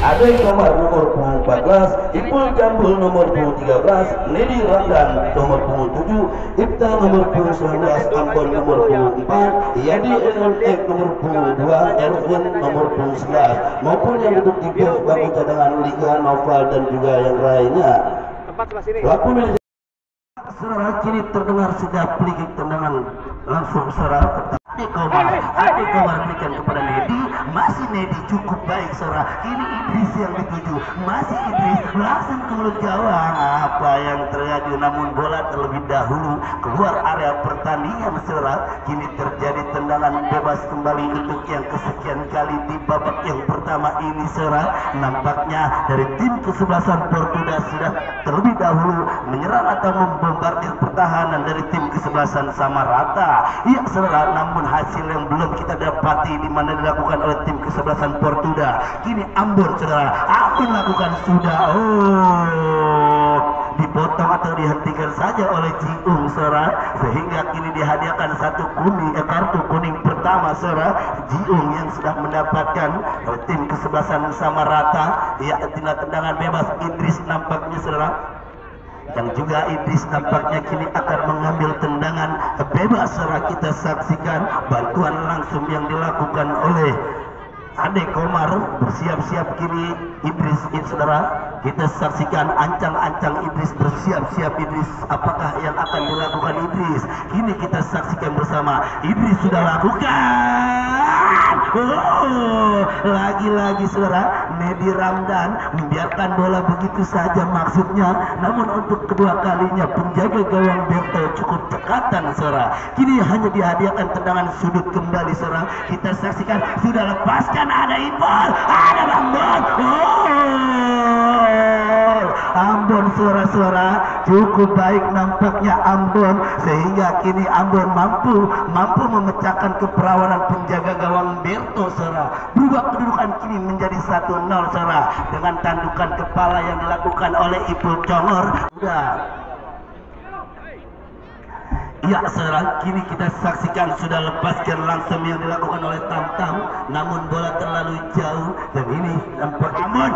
Ade Komar nomor punggung 14, Ipul Jambul nomor punggung 13, Nedi Ramdan nomor punggung 7, Ibta nomor punggung 19, Ambon nomor punggung 4, Yadi NLF nomor punggung 2, Erwin nomor punggung 11, maupun yang duduk di bus bangku cadangan Liga, Noval dan juga yang lainnya. Saudara, kini terdengar sudah pelikik tendangan langsung saudara. Ade Komar berikan kepada Nedi, masih Nedi cukup baik saudara. Ini Idris yang dituju, masih Idris langsung ke mulut gawang. Apa yang terjadi? Namun bola terlebih dahulu keluar area pertandingan saudara. Kini terjadi tendangan bebas kembali untuk yang kesekian kali di babak yang pertama ini saudara. Nampaknya dari tim kesebelasan Portugal sudah terlebih dahulu menyerang atau membombardir pertahanan dari tim kesebelasan Samarata. Iya saudara, namun hasil yang belum kita dapati di mana dilakukan oleh tim kesebelasan Portugal. Kini Ambon saudara, Ambon lakukan sudah dipotong atau dihentikan saja oleh Jiung saudara, sehingga kini dihadiahkan kartu kuning pertama saudara. Jiung yang sudah mendapatkan tim kesebelasan Samarata. Ya, tendangan bebas Idris nampaknya saudara, yang juga Idris nampaknya kini akan mengambil tendangan bebas saudara. Kita saksikan bantuan langsung yang dilakukan oleh Ade Komar. Bersiap-siap kini Idris saudara. Kita saksikan ancang-ancang Idris, bersiap-siap Idris. Apakah yang akan dilakukan Idris? Kini kita saksikan bersama. Idris sudah lakukan. Lagi-lagi saudara, Nedi Ramdan membiarkan bola begitu saja maksudnya. Namun untuk kedua kalinya penjaga gawang Berto cukup cekatan saudara. Kini hanya dihadiahkan tendangan sudut kembali saudara. Kita saksikan sudah lepaskan, ada Ipul, ada Ambon. Ambon suara-suara cukup baik nampaknya Ambon, sehingga kini Ambon mampu memecahkan keperawanan penjaga gawang Berto saudara. Berubah kedudukan kini menjadi 1-0 saudara dengan tandukan kepala yang dilakukan oleh Ipul Congor. Ya saudara, kini kita saksikan sudah lepaskan langsung yang dilakukan oleh Tam-Tam, namun bola terlalu jauh dan ini nampak Ambon.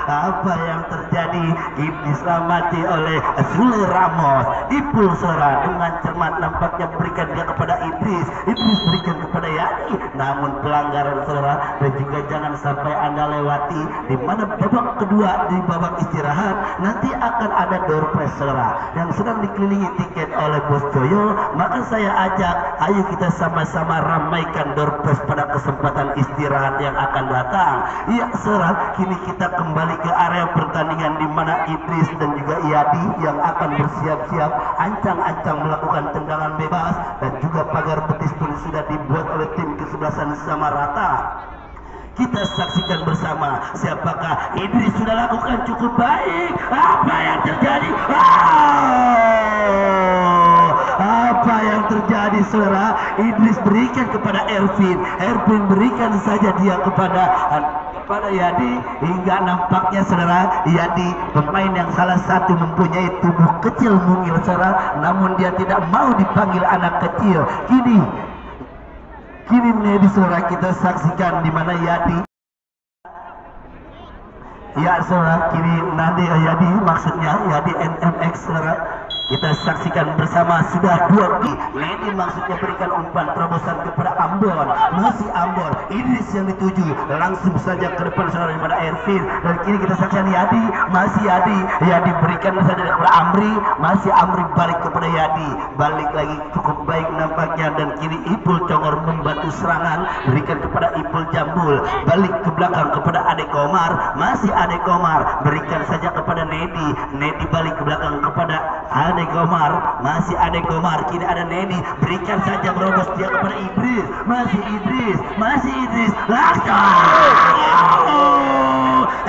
Apa yang terjadi? Diselamatkan oleh Zule Ramos. Ipul saudara dengan cermat nampaknya berikan dia kepada Idris berikan kepada Yani, namun pelanggaran saudara. Dan juga jangan sampai anda lewati di mana babak kedua, di babak istirahat nanti akan ada door prize saudara yang sedang dikelilingi tiket oleh Bos Joyo. Maka saya ajak, ayo kita sama-sama ramaikan door prize pada kesempatan istirahat yang akan datang. Iya saudara, kini kita kembali ke area pertandingan di mana Idris dan juga Yadi yang akan bersiap-siap ancang-ancang melakukan tendangan bebas, dan juga pagar betis pun sudah dibuat oleh tim kesebelasan Samarata. Kita saksikan bersama siapakah Idris sudah lakukan cukup baik. Apa yang terjadi? Apa yang terjadi saudara? Idris berikan kepada Ervin berikan saja dia kepada Yadi, hingga nampaknya saudara Yadi pemain yang salah satu mempunyai tubuh kecil mungil saudara, namun dia tidak mau dipanggil anak kecil. Kini Nedi saudara, kita saksikan di mana Yadi. Ya saudara, kini Nadi Yadi maksudnya Yadi NMX saudara. Kita saksikan bersama sudah 2 kali. Nedi maksudnya berikan umpan terobosan kepada Ambon. Masih Ambon, Idris yang dituju langsung saja ke depan saudara daripada Ervin. Dan kini kita saksikan Yadi, masih Yadi berikan saja kepada Amri. Masih Amri balik kepada Yadi, balik lagi cukup baik nampaknya. Dan kini Ipul Congor membantu serangan, berikan kepada Ipul Jambul, balik ke belakang kepada Ade Komar. Masih Ade Komar, berikan saja kepada Nedi balik ke belakang kepada Ade Komar. Masih Ade Komar, kini ada Nedi, berikan saja merobos dia kepada Idris. Masih Idris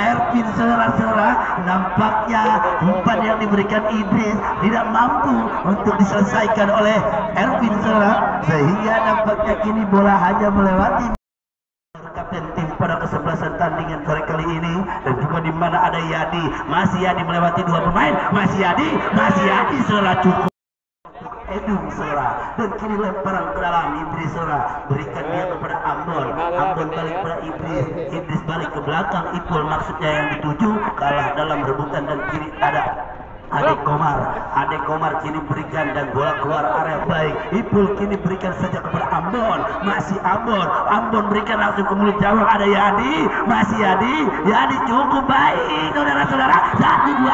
Ervin saudara-saudara, nampaknya umpan yang diberikan Idris tidak mampu untuk diselesaikan oleh Ervin saudara, sehingga nampaknya kini bola hanya melewati kapten tim pada kesebelasan tandingan sore kali ini. Dan juga di mana ada Yadi, masih Yadi melewati 2 pemain, masih Yadi saudara cukup Edung Sora, dan kini lemparan ke dalam Idris Sora, berikan dia kepada Ambon, Ambon balik kepada Idris, Idris balik ke belakang, Ipul maksudnya yang dituju, kalah dalam rebutan, dan kini ada Ade Komar kini berikan dan bola keluar area baik. Ipul kini berikan saja kepada Ambon, masih Ambon berikan langsung ke mulut jawab, ada Yadi, masih Yadi cukup baik saudara-saudara, 1-2.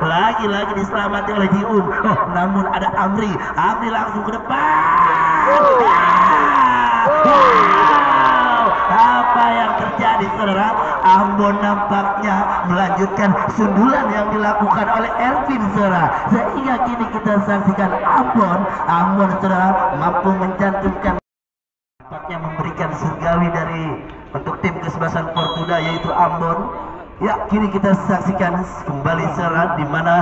Lagi-lagi diselamatkan oleh Jium. Oh, namun ada Amri langsung ke depan. Apa yang terjadi saudara? Ambon nampaknya melanjutkan sundulan yang dilakukan oleh Ervin saudara, sehingga kini kita saksikan Ambon saudara mampu mencantumkan, nampaknya memberikan surgawi dari untuk tim kesebelasan Fortuna yaitu Ambon. Ya, kini kita saksikan kembali saudara di mana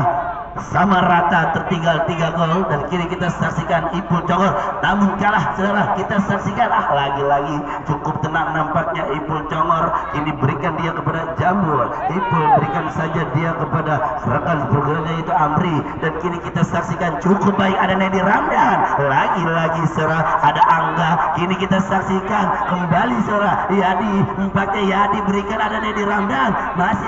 sama rata tertinggal 3 gol, dan kini kita saksikan Ipul Congor namun kalah saudara. Kita saksikan lagi-lagi cukup tenang nampaknya Ipul Congor, ini berikan dia kepada Jambul, Ipul berikan saja dia kepada rekan programnya yaitu Amri, dan kini kita saksikan cukup baik ada Nedi Ramdan, lagi-lagi saudara ada Angga, kini kita saksikan kembali saudara Yadi, nampaknya Yadi berikan ada Nedi Ramdan, masih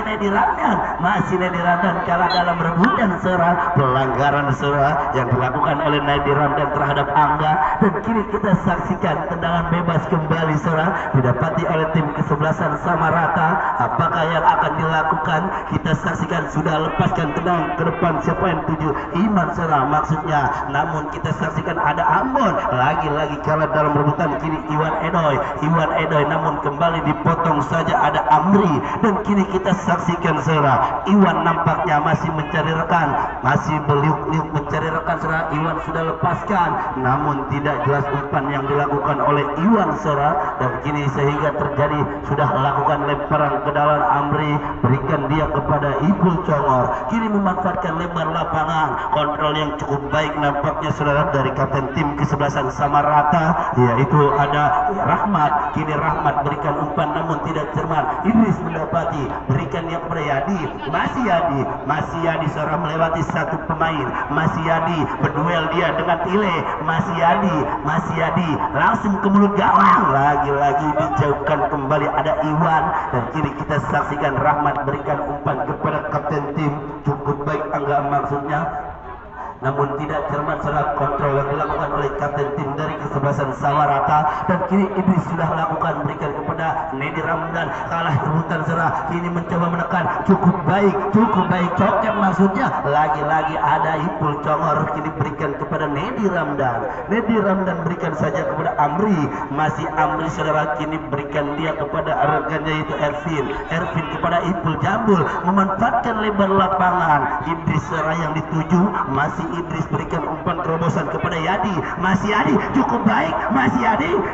Nedi Ramdan kalah dalam rebutan saudara. Pelanggaran saudara yang dilakukan oleh Nedi Ramdan terhadap Angga, dan kini kita saksikan tendangan bebas kembali saudara didapati oleh tim kesebelasan sama rata. Apakah yang akan dilakukan? Kita saksikan sudah lepaskan tendangan ke depan, siapa yang tuju? Iman saudara maksudnya, namun kita saksikan ada Ambon lagi-lagi kalah dalam rebutan. Kini Iwan Edoy namun kembali dipotong saja ada Amri, dan kini kita saksikan saudara Iwan nampaknya masih mencari rekan, masih beliuk-liuk mencari rekan saudara. Iwan sudah lepaskan namun tidak jelas umpan yang dilakukan oleh Iwan saudara, dan kini sehingga terjadi sudah lakukan lemparan ke dalam Amri, berikan dia kepada Ipul Congor, kini memanfaatkan lebar lapangan, kontrol yang cukup baik nampaknya saudara dari kapten tim kesebelasan sama rata yaitu ada Rahmat. Kini Rahmat berikan umpan namun tidak cermat, Idris mendapati, berikan dia kepada Yadi, masih Yadi saudara melewati satu pemain, masih Yadi berduel dia dengan Tile, masih Yadi langsung ke mulut gawang, lagi-lagi dijauhkan kembali ada Iwan, dan kini kita saksikan Rahmat berikan umpan kepada kapten tim, cukup baik Angga maksudnya, namun tidak cermat saudara kontrol yang dilakukan oleh kapten tim dari kesebelasan Sawarata, dan kini Idris sudah lakukan berikan kepada Nedi Ramdan, kalah rebutan saudara, kini mencoba menekan, cukup baik Coket maksudnya, lagi-lagi ada Ipul Congor, kini berikan kepada Nedi Ramdan berikan saja kepada Amri, masih Amri saudara, kini berikan dia kepada rekannya yaitu Ervin kepada Ipul Jambul, memanfaatkan lebar lapangan, Idris saudara yang dituju, masih Idris berikan umpan terobosan kepada Yadi, masih Yadi cukup baik, masih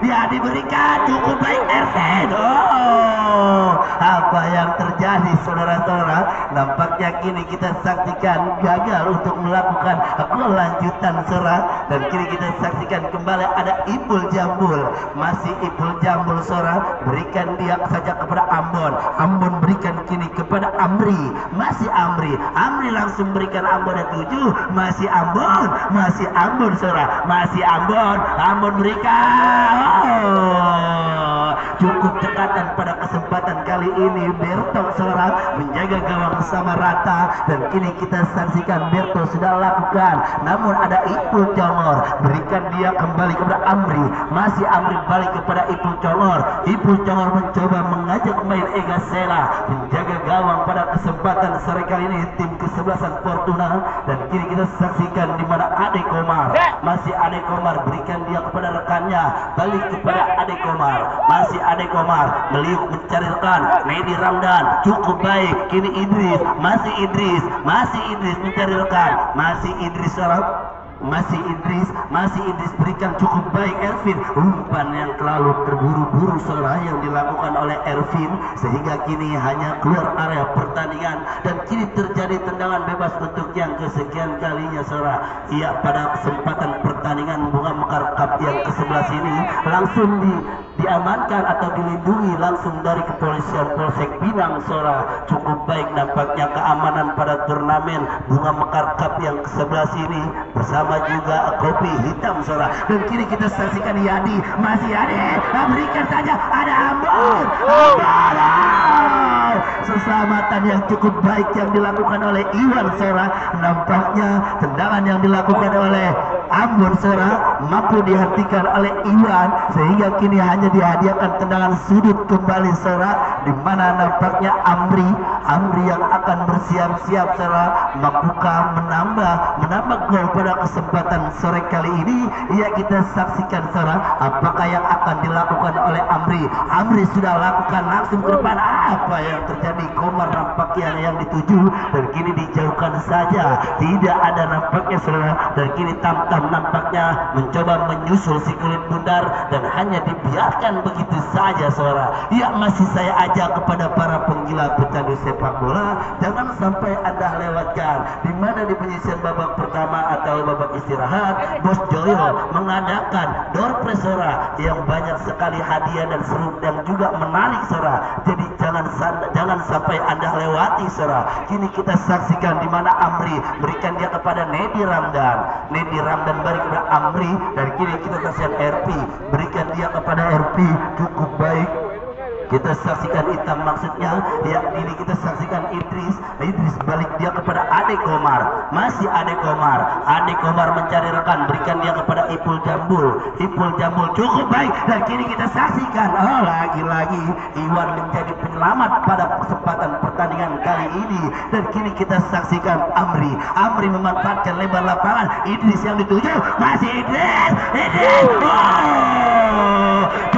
Yadi berikan cukup baik Ervin. Oh, apa yang terjadi saudara-saudara? Nampaknya kini kita saksikan gagal untuk melakukan gol lanjutan saudara, dan kini kita saksikan kembali ada Ipul Jambul, masih Ipul Jambul saudara, berikan dia saja kepada Ambon berikan kini kepada Amri, masih Amri langsung berikan Ambon yang 7, masih Ambon saudara, Ambon berikan. Oh, cukup cekatan pada kesempatan kali ini Berto saudara menjaga gawang sama rata, dan kini kita saksikan Berto sudah lakukan, namun ada Ipul Congor, berikan dia kembali kepada Amri, masih Amri balik kepada Ipul Congor mencoba mengajak main Ega Sela menjaga gawang pada kesempatan sore kali ini tim kesebelasan Fortuna, dan kini kita saksikan di mana Ade Komar, masih Ade Komar berikan dia kepada rekannya, balik kepada Ade Komar, masih Ade Komar meliuk mencari rekan, Nedi Ramdan cukup baik, kini Idris, masih Idris mencari rekan, masih Idris saudara, masih Idris berikan cukup baik Ervin, umpan yang terlalu terburu-buru saudara yang dilakukan oleh Ervin sehingga kini hanya keluar area pertandingan dan kini terjadi tendangan bebas untuk yang kesekian kalinya saudara. Iya, pada kesempatan pertandingan Bunga Mekar Cup yang ke-11 ini langsung diamankan atau dilindungi langsung dari kepolisian Polsek Pinang saudara. Cukup baik nampaknya keamanan pada turnamen Bunga Mekar Cup yang ke-11 ini bersama juga kopi hitam saudara. Dan kini kita saksikan Yadi, masih Yadi berikan saja, ada Ambon, sesamatan yang cukup baik yang dilakukan oleh Iwan saudara. Nampaknya tendangan yang dilakukan oleh Ambon saudara mampu dihentikan oleh Iwan sehingga kini hanya dihadiahkan tendangan sudut kembali saudara, di mana nampaknya Amri yang akan bersiap-siap saudara mampukah menambah gol pada kesempatan sore kali ini. Ya, kita saksikan saudara apakah yang akan dilakukan oleh Amri sudah lakukan langsung ke depan. Apa yang terjadi? Komar nampaknya yang dituju dan kini dijauhkan saja, tidak ada nampaknya saudara. Dan kini Tamtam nampaknya mencoba menyusul si kulit bundar dan hanya dibiarkan begitu saja saudara. Ya, masih saya ajak kepada para penggila pecandu sepak bola, jangan sampai Anda lewatkan di mana di penyisian babak pertama atau babak istirahat Bos Joyo mengadakan door prize saudara yang banyak sekali hadiah dan seru dan juga menarik saudara. Jadi jangan sampai Anda lewati saudara. Kini kita saksikan di mana Amri berikan dia kepada Nedi Ramdan balik kepada Amri dan kini kita saksikan RP berikan dia kepada RP, cukup baik. Kita saksikan hitam maksudnya ya, ini kita saksikan Idris balik dia kepada Ade Komar, masih Ade Komar mencari rekan, berikan dia kepada Ipul Jambul cukup baik dan kini kita saksikan lagi-lagi Iwan menjadi penyelamat pada kesempatan pertandingan kali ini. Dan kini kita saksikan Amri memanfaatkan lebar lapangan, Idris yang dituju, masih Idris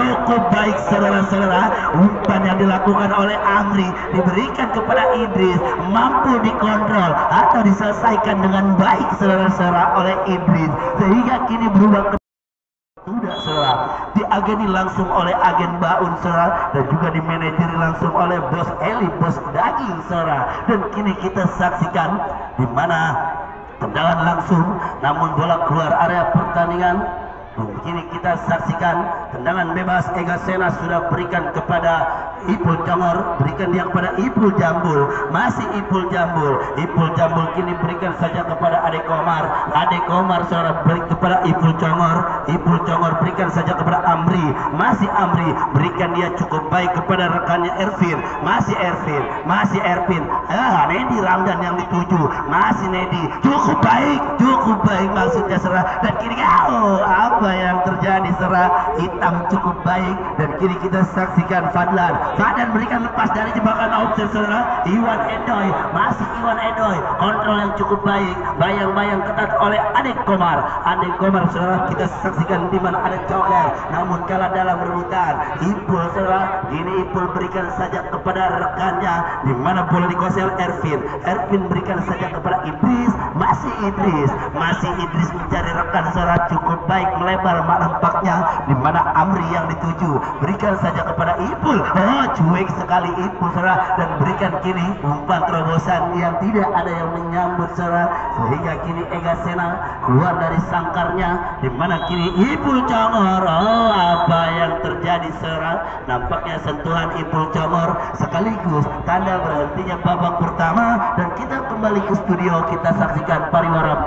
cukup baik saudara-saudara. Umpan yang dilakukan oleh Amri diberikan kepada Idris, mampu dikontrol atau diselesaikan dengan baik saudara-saudara oleh Idris sehingga kini berubah ke sudah saudara, diageni langsung oleh agen Baun saudara dan juga dimanajeri langsung oleh Bos Eli, Bos Daging saudara. Dan kini kita saksikan di mana tendangan langsung namun bola keluar area pertandingan. Kini kita saksikan tendangan bebas Ega Sena sudah berikan kepada Ipul Congor, berikan dia kepada Ipul Jambul, masih Ipul Jambul kini berikan saja kepada Ade Komar saudara, beri kepada Ipul Congor berikan saja kepada Amri, masih Amri berikan dia cukup baik kepada rekannya Ervin, masih Ervin Nedi Ramdan yang dituju, masih Nedi cukup baik maksudnya saudara. Dan kini apa yang terjadi saudara, hitam cukup baik dan kini kita saksikan Fadlan berikan lepas dari jebakan offside saudara. Iwan Edoy kontrol yang cukup baik, bayang ketat oleh Ade Komar saudara. Kita saksikan di mana ada Coker namun kalah dalam rebutan. Ipul saudara, ini Ipul berikan saja kepada rekannya di mana bola dikuasai Ervin berikan saja kepada Idris, masih Idris mencari rekan saudara, cukup baik melebar nampaknya di mana Amri yang dituju, berikan saja kepada Ipul, cuek sekali Ipul saudara dan berikan kini umpan terobosan yang tidak ada yang menyambut saudara sehingga kini Ega Sena keluar dari sangkarnya di mana kini Ipul Congor. Apa yang terjadi saudara, nampaknya sentuhan Ipul Congor sekaligus tanda berhentinya babak pertama dan kita kembali ke studio, kita saksikan pariwara